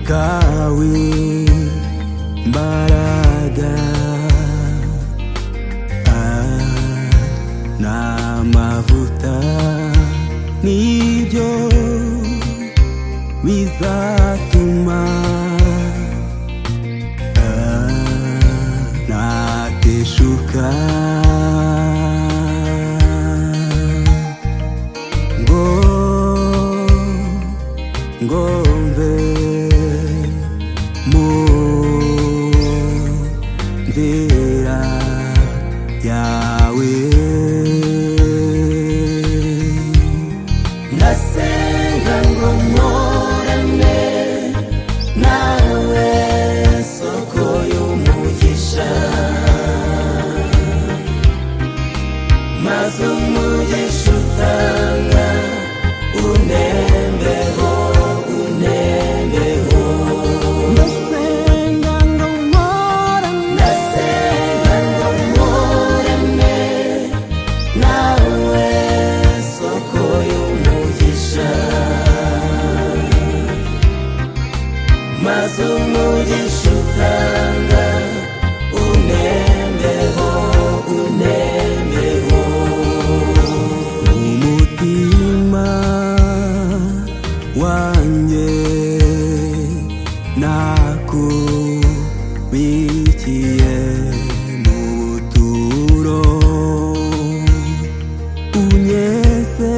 kawi mbaraga n'amavuta nibyo bizatuma nateshuka ngo mve mu nzira yawe. Ndasenga ngo mporane nawe, soko y'umugisha, maze umugisha utanga unembeho, unembeho. Ndasenga ngo mporane nawe, soko y'umugisha, maze umugisha utanga unembeho, unembeho. Umutima wanjye nakubikiye mu buturo, unyeze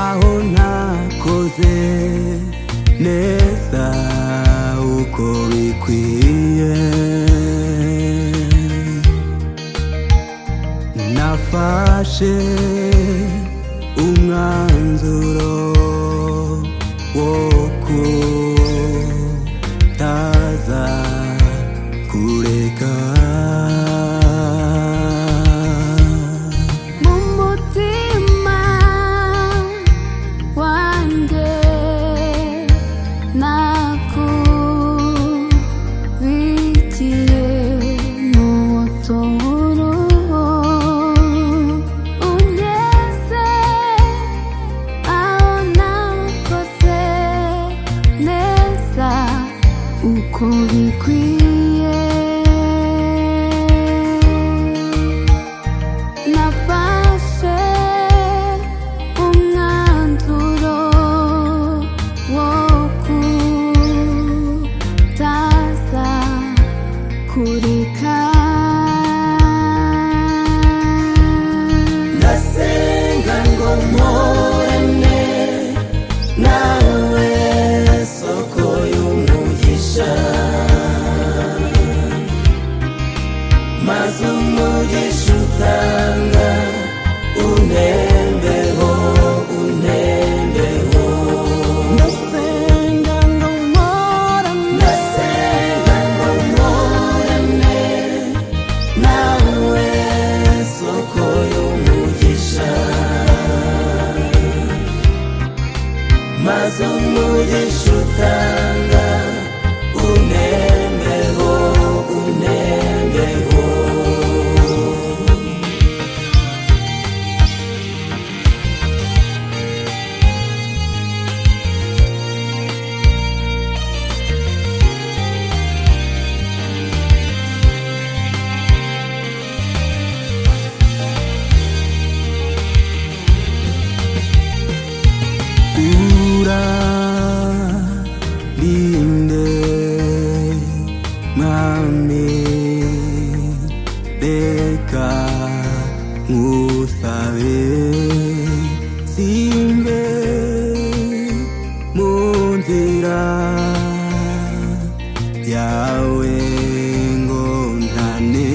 aho ntakoze neza uko bikwiye. Nafashe umwanzuro wo kutaza kureka. Mu mutima wanjye nakubikiye mu buturo, unyeze aho nakoze neza uko bikwiye. Nafashe umwanzuro wo kutaza kureka. Ndasenga ngo mporane nawe, soko y'umugisha, maze umugisha utanga unembeho, unembeho. Ndasenga ngo mporane nawe, soko y'umugisha, maze umugisha utanga unembeho, unembeho. Urandinde mwami, reka ngusabe, simbe mu nzira yawe ngo ntane.